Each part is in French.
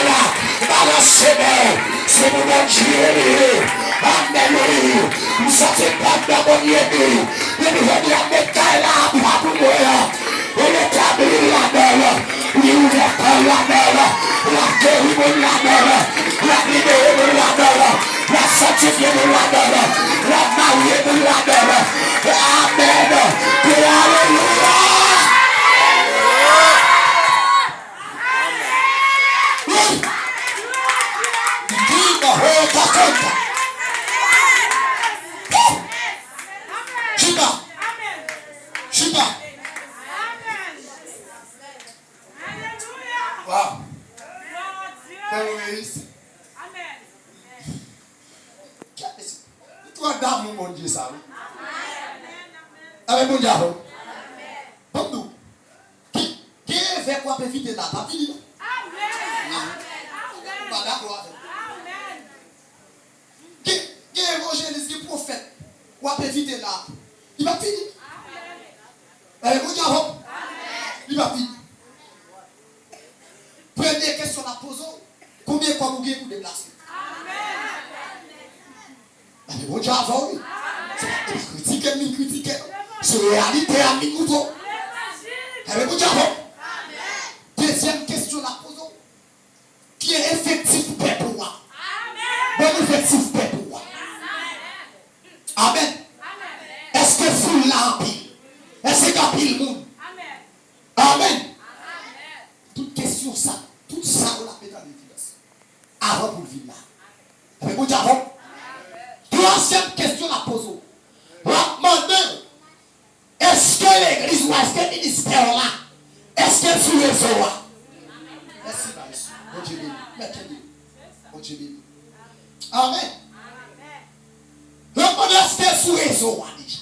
là, balancez-moi, c'est mon Dieu. Amen. Nous sommes pas dans mon Dieu. Nous venons à mettre là, pour moi. On établit la mer, l'ouvert la mer, la guérie de la mer, la libérée de la mer, la sanctifiée de la mer, la mariée de la mer. Amen. Et alléluia. Wow. Amen. Toi, dame, mon Dieu, ça. Avec mon diable. Comme nous. Qui fait quoi pour éviter là? Pas fini. Amen. Pas d'accord. Qui est évangéliste, qui est prophète? Quoi pour éviter là? Il va finir. Avec mon diable. Il va finir. Première question à poser. Combien de fois vous avez pour déplacer? Amen. Mais bon Dieu avant, oui. C'est pas critiquer. C'est réalité à mi-couteau. Amen. Bon Dieu avant. Deuxième question à poser. Qui est effectif paix pour moi? Bon effectif paix pour moi. Amen. Est-ce que vous l'avez? Est-ce qu'il y a pile monde? Amen. Toute question ça. Tout ça, on l'a fait dans l'évidence. Avant pour vivre là. Avec mon Dieu avant. Troisième question à poser. On va demander, est-ce que l'église ou est-ce que le ministère là, est-ce que sous réseau là? Merci, Maïs. Bon Dieu béni. Mettez-le. Bon Dieu béni. Amen. Donc, est-ce que sous réseau là déjà?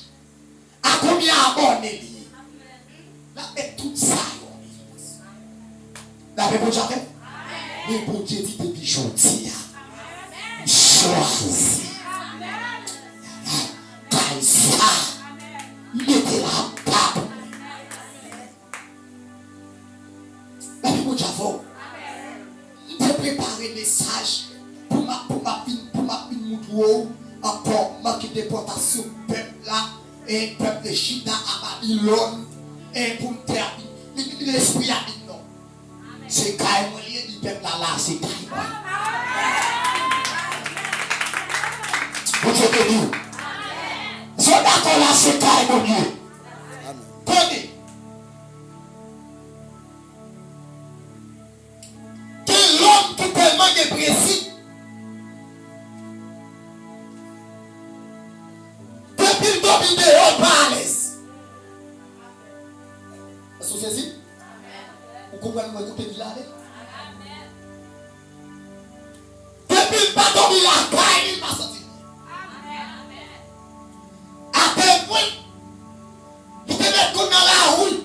À combien abonnés liés? Là, et tout ça, là, mais bon Dieu fait. Mais bon Dieu dit depuis gentil. Choisis. Kaïsa. Mettez la pape. Là, mais bon Dieu fait. Il peut préparer un message pour ma moutouo. Encore manque de déportation peuple là. Et peuple de China à Babylone. Et pour me terminer. L'esprit a dit non. C'est carrément lié du peuple là, c'est carrément. Vous êtes bénis. C'est d'accord là, c'est carrément lié. Tenez. Que l'homme qui tellement dépressif, depuis le domine de pas à l'aise. Est-ce que c'est ça? Vous comprenez moi écouter de là? Depuis le pas dormi la caille, il m'a sorti. À tel point, il te met comme dans la rue.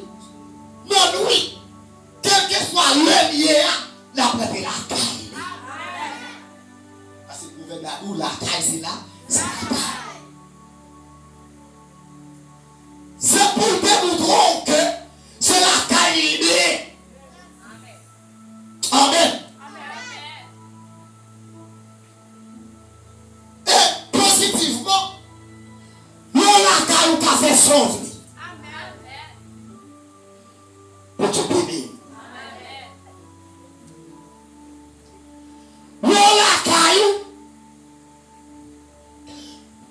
Non, oui. Quel que soit le lié, la prête la caille. Parce que vous venez là où la caille c'est là, c'est la caille. C'est pour démontrer que c'est la caille liée. Amen. Et positivement, l'on a qu'à nous faire sauver. Pour te bénir. L'on a qu'à nous,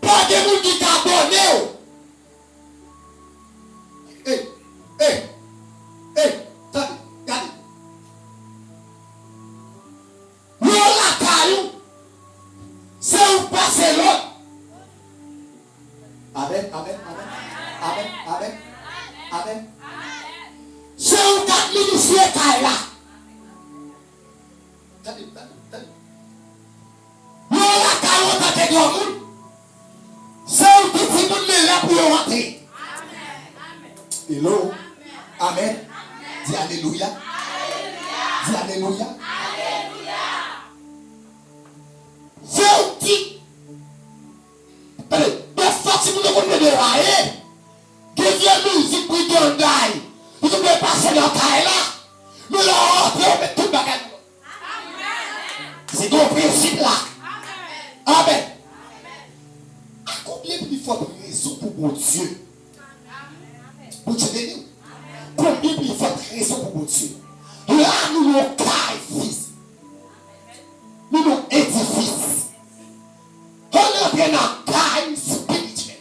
pas de monde qui t'a abonné. Amen. C'est un tas de ministère qui est là. C'est un petit monde là pour rentrer. Hello. Amen. Dis alléluia. Dis alléluia. C'est un petit. Mais forcément, nous devons nous railler. Deuxième musique pour Yondai. Vous pouvez passer dans le cas là. Nous l'avons rentré, on met tout le bagage. C'est ton principe là. Amen. À combien plus forte raison pour mon Dieu? Pour Dieu béni. Combien plus forte raison pour mon Dieu? Là, nous nous édifice. Nous nous édifice. On entre dans le caille spirituel.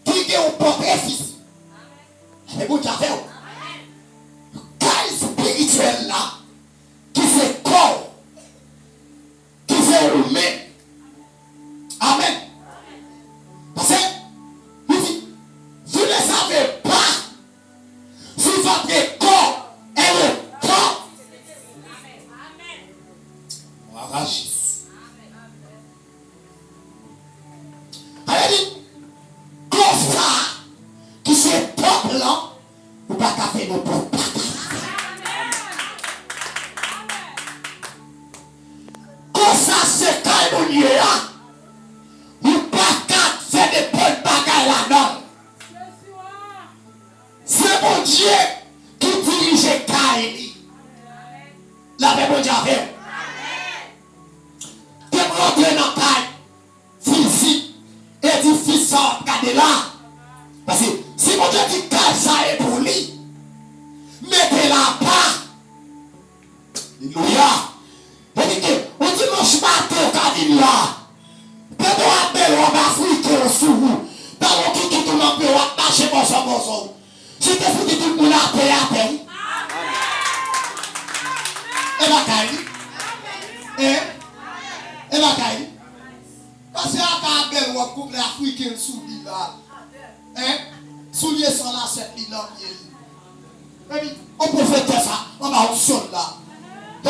Qui est au portrait physique. C'est bon, tu as fait. Caille spirituel là, qui fait corps, qui fait humain. Amen. Parce que, vous ne savez pas si votre corps est le corps. On va Jésus. Allez, comme ça, qui se peuple là, ou pas qu'à faire nos propres. Comme ça, c'est quand on y est là, ou pas qu'à faire des bonnes bagailles là-dedans. C'est mon Dieu qui dirige Kaïli. La même Dieu a fait. Tu es rentré dans Kaïli, physique, édifice, ça, regardez là. Parce que si mon Dieu dit Kaïli, ça est pour lui, mettez-la pas. Alléluia. On dimanche matin, Kaïli là. Peut-être on appelle en Afrique sous vous. Dans le qui tout le monde peut marcher pour son boson. Si tu fous tout le monde à paix à paix. Et la caille. Et la caille. Parce que la belle ou comme l'Africain sous lui là. Soulier sans la cette ligne là. On peut faire ça. On va au sol là.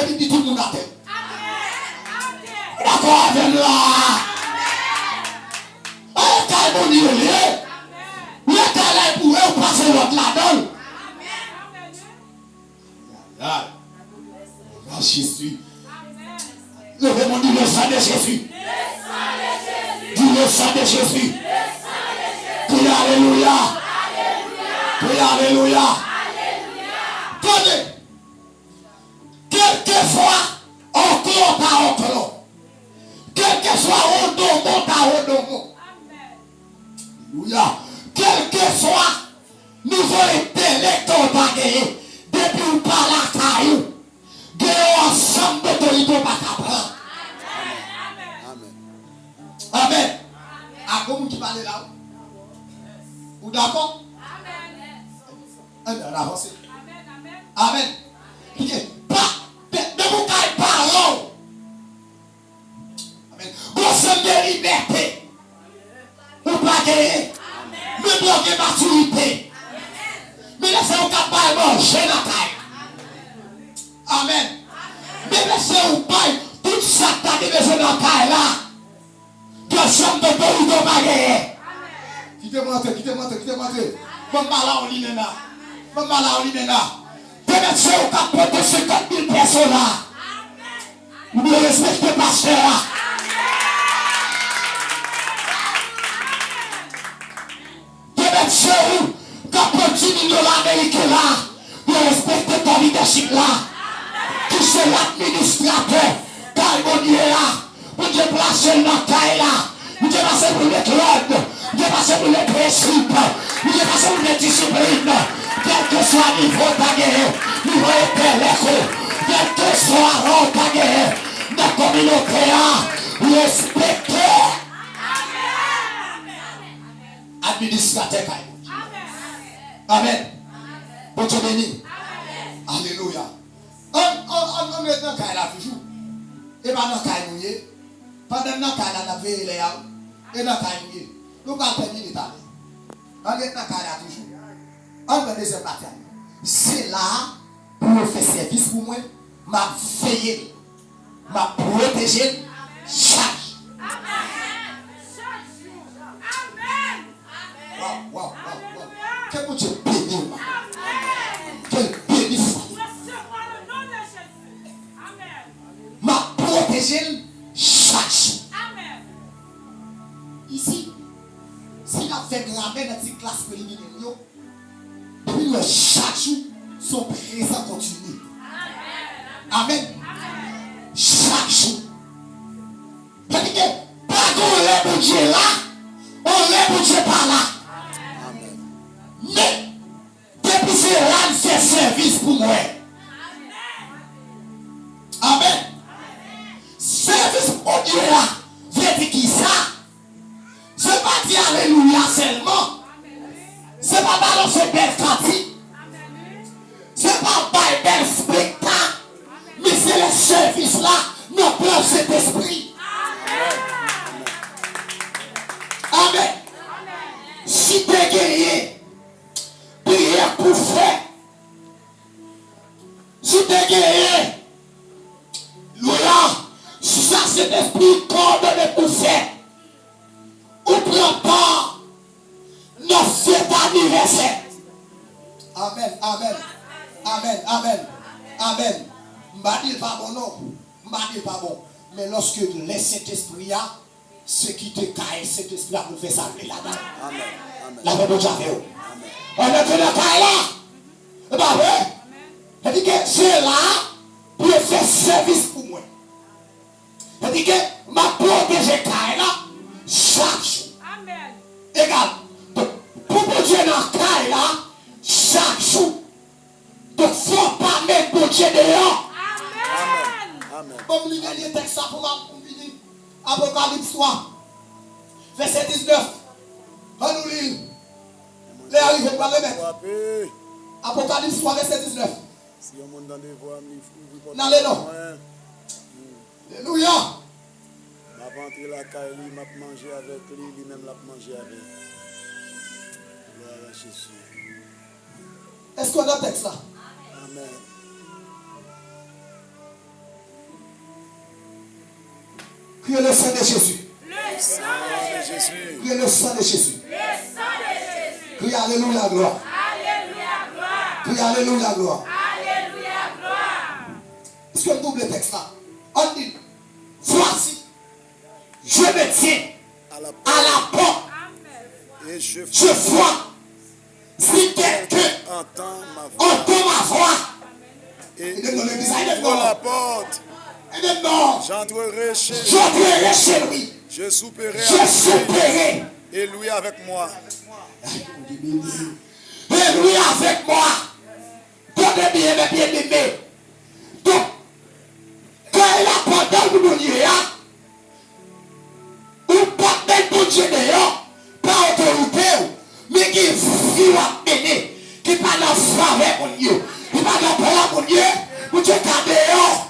Et puis tout le monde à paix. D'accord avec là. Mon Dieu, le talent pour eux passer l'autre là-dedans. Amen. Jésus. Levez mon Dieu, le sang de Jésus. Dis le sang de Jésus. Crie Alléluia. Crie Alléluia. Tenez. Quelquefois, encore par encore. Quelquefois, on monte à on. Alléluia. Quel que soit niveau intellect on va gagner, depuis ou par la caillou, gagner ensemble d'autorité par ta prendre. Amen. Amen. À comment tu parles là? Vous d'accord? Amen. On avance. Amen. De vous caille parole. Amen. Gosse de liberté. Ou pas gagner, me bloquer maturité, me laisser au capable manger la taille. Amen. Me laisser au bail tout ça t'as besoin dans la taille là. Que chambre de tout le pas gagner. Quittez-moi. Bon là on lit là. Bon là on lit là. Me laisser au capable de 50 000 personnes là. Vous me respectez pasteur là. Chez vous, quand continue de l'Amérique là, vous respectez ton leadership là, qui c'est l'administrateur, Calmonier là, vous devez placer dans la taille là, vous devez passer pour les clubs, vous devez passer pour les principes, vous devez passer pour les disciplines, quel que soit le niveau tagué, niveau intellect, quel que soit rang tagué, dans la communauté là, respectez. Administrateur. Amen. Bon Dieu béni. Alléluia. On est dans le cas là toujours. Et pas dans le cas nous. Pendant dans le cas là, on a veillé les hommes. Et dans le cas nous. Nous pas permis l'état. On est dans le cas là toujours. On va deuxième bataille. C'est là pour faire service pour moi. M'a veillé. M'a protégé. Charge. Wow. Quel bon Dieu béni. Quel béni. M'a protégé chaque jour. Ici, si la fait grammaire dans cette classe préliminaire, depuis le chaque jour, son présent continue. Amen. Chaque pour Dieu là, on est pour Dieu par là. Mais, depuis c'est là, c'est service pour moi. Amen. Service pour Dieu là, veut dire qui ça? C'est pas dire alléluia seulement. C'est pas balancer belle fatigue. C'est pas bailler bel spectacle. Mais c'est le service là, nous plein cet esprit. Amen. Si tu es guéri, prière pour faire. Si tu es guéri, si ça c'est l'esprit coordonné pour faire. Ou prend part dans cet anniversaire. Amen, amen, amen, amen, amen. M'a dit pas bon non, m'a dit pas bon. Mais lorsque laisse cet esprit là, ce qui te caille, cet esprit là pour faire ça là-dedans. Amen. La bonne Dieu. On est dans la caille là. Et bah ouais. Elle dit que c'est là pour faire service pour moi. Elle dit que ma protéger caille là chaque jour. Amen. Égal. Pour Dieu dans la caille là chaque jour. Donc faut pas mettre pour Dieu dehors. Amen. Comme lui dit le texte pour moi. Apocalypse 3, verset 19. On nous lit. Les arrivés pour le mettre. Apocalypse 3, verset 19. Si on monte dans les voies, dans les noms. Alléluia. Je vais entrer la caille, je vais manger avec lui, lui-même l'a manger avec. Gloire à Jésus. Est-ce qu'on a le texte là? Amen. Criez le sang de Jésus. Le sang de Jésus. Criez le sang de Jésus. Le sang de Jésus. Criez Alléluia, gloire. Alléluia, gloire. Criez Alléluia, gloire. Alléluia, gloire. Est-ce qu'on double le texte là? On dit, voici, je me tiens à la porte. Et je vois, si quelqu'un entend ma voix, et ouvre la porte. J'entrerai chez lui. Je souperai. Et lui avec moi. Et lui avec moi. Donc, bien aimé. Donc, quand il a pendant le monde, ou pas même pour Dieu d'ailleurs, pas autorité, mais qui vit à mener, qui parle en faveur pour Dieu, qui parle en parole pour Dieu, pour Dieu qui dehors.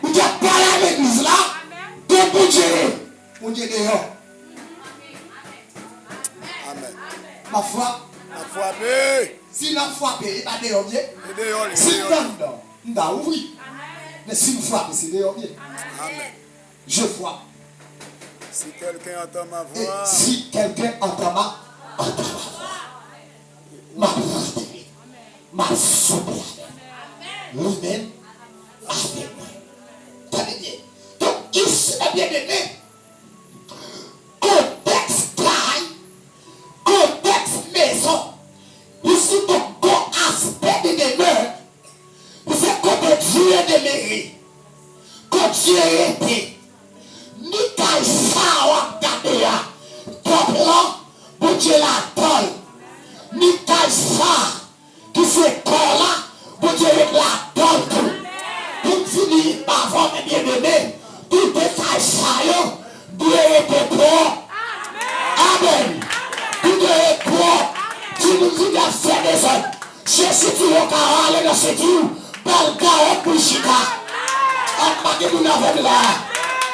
Vous êtes pas à l'église là, de pour Dieu dehors. Amen. Ma foi, si la foi paye, pas dehors bien. Si nous avons ouvert, mais si nous frappons, c'est dehors bien. Je vois. Si quelqu'un entend ma voix, si quelqu'un entend ma voix, ma soupe, lui-même avec moi. Donc, ici, bien aimé, contexte travail, contexte maison, ici, donc, aspect de demeure, c'est comme Dieu est demeuré, comme Dieu était, ni qu'à ça, on regarde là, comme là, pour Dieu la donne, ni qu'à ça, qui fait corps là, pour Dieu la donne. Pour finir par votre bien-aimé, tout est faillant, Dieu est pour. Amen. Tout est pour. Tu nous dis de faire des hommes. Jésus, tu es carré dans ce tour. Par le carré pour Chica. En pas que nous n'avons là.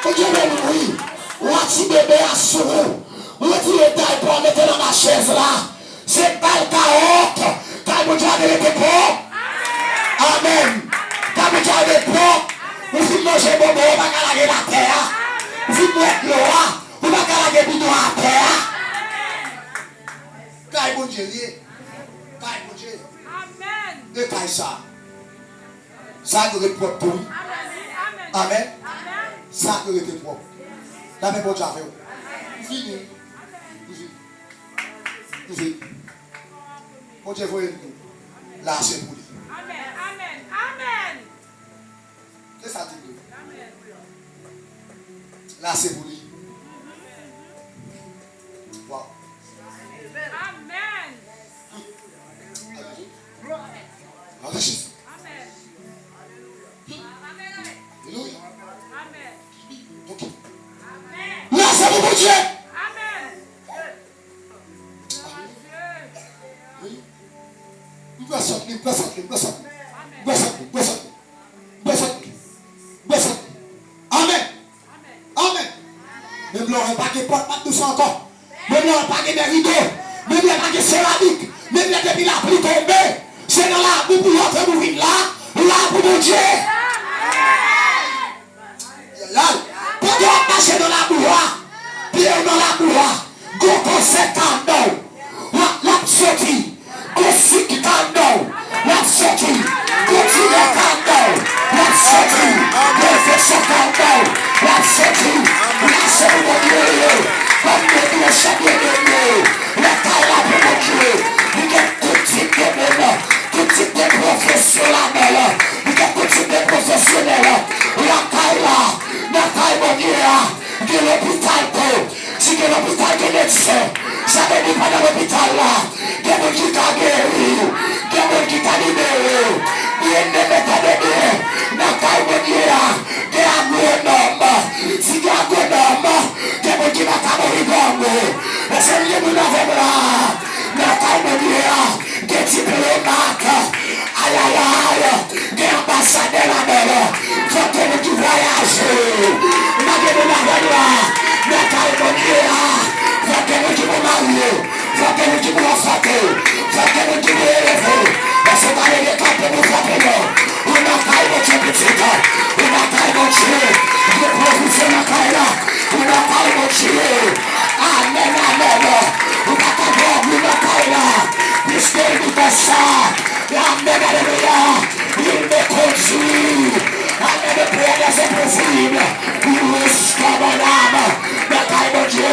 Et Dieu me dit, où as-tu bébé à sourire? Où tu es taille pour mettre dans ma chaise là? C'est pas le carré. Car vous avez été pour. Amen. Quand vous avez pro, vous faites manger bon, vous ne pas calaguer la terre. Vous faites mettre l'eau, vous ne pas calaguer bidon à terre. Quand bon Dieu, quand bon Dieu. Amen. De quand ça, ça doit être propre pour lui. Amen. Ça doit être propre. La même bon Dieu a fait. Vous finissez. Vous finissez. Bon Dieu, vous êtes nous. Là, c'est pour lui. Amen. C'est ça dit. Là, c'est pour lui. Wow. Amen. Avec Jésus. Amen. Alléluia. Amen. Ok. Amen. Là, c'est pour Dieu. Amen. Amen. Amen. Même là, on n'a pas de porte, pas de douce encore. Même là, on n'a pas de rideau. Même là, on n'a pas de céramique. Même là, depuis la pluie tombée. C'est dans la boue pour l'autre mourir là. Là pour mon Dieu. Là, quand on marche dans la boue, pied dans la boue, go conseil cadeau. La sortie. Go sick cadeau. La sortie. Go tigre cadeau. La sortie. Go infection cadeau. La sortie. La sortie de Dieu. Comme Dieu chaque Dieu. La taille la pour mon Dieu. Il y a tout type de monde. Tout type de professionnels. Il y a tout type de professionnels. La taille là. La taille mon Dieu. De l'hôpital. Si que l'hôpital de médecin. Ça ne veut pas dans l'hôpital là. Des gens qui t'a guéri. Des gens qui t'a libéré. Bien ne met pas de bien. La taille mon Dieu. Des agronomes. Si des agronomes. Des gens qui va t'aborder. Et c'est lié de novembre. La taille mon Dieu. Des diplomates. Aïe aïe aïe. Des ambassadeurs là-dedans. Faut que tu voyages. La gueule de novembre. La taille mon Dieu. Faut que tu me maries. Faut que tu me fasses. Faut que tu me élèves. Et c'est pas les camps pour frapper. On a taille mon Dieu petit. On a taille mon Dieu. Je profite ma taille là. On a taille mon Dieu. Amen, amen. On a taille là. Puisque il fait ça. Amen, alléluia. Il me conduit. Amen, de prière, c'est possible. Il risque mon âme. La taille mon Dieu.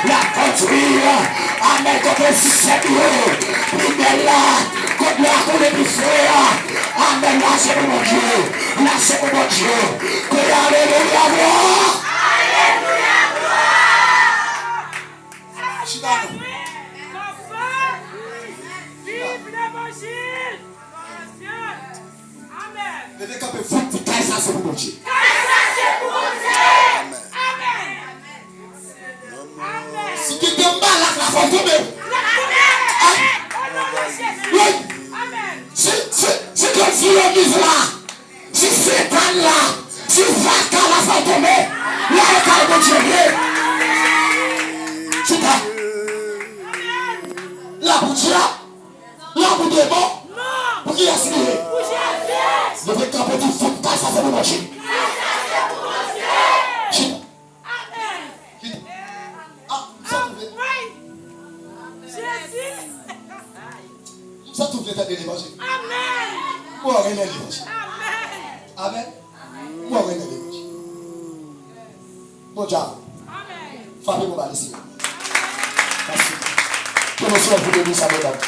La conduire. Amen, contre le Seigneur. Il est là. Contre la pour les frères. Amen, là c'est pour mon Dieu. Là c'est pour mon Dieu. Que alléluia, gloire. Alléluia, gloire. Je suis d'accord. Vive l'évangile. Amen. Levez quand vous dites ça c'est pour mon Dieu. Ça c'est pour Dieu. Amen. Amen. Si tu te bats là, la faut tomber. Oui. Amen. Si tu es mise là, si Satan là, si Vaka là faut tomber, là est calme Dieu. Tu t'as. Là pour Dieu, là pour démon, pour qui est-ce qu'il est? Levez quand vous dites ça c'est pour mon Dieu. Ça tout fait de l'évangile. Amen. Moi, rien de l'évangile. Amen. Amen. Moi, rien de l'évangile. Bon Dieu. Amen. Frappez mon bal ici. Merci. Que nous soyons pour bénir sa mesdames.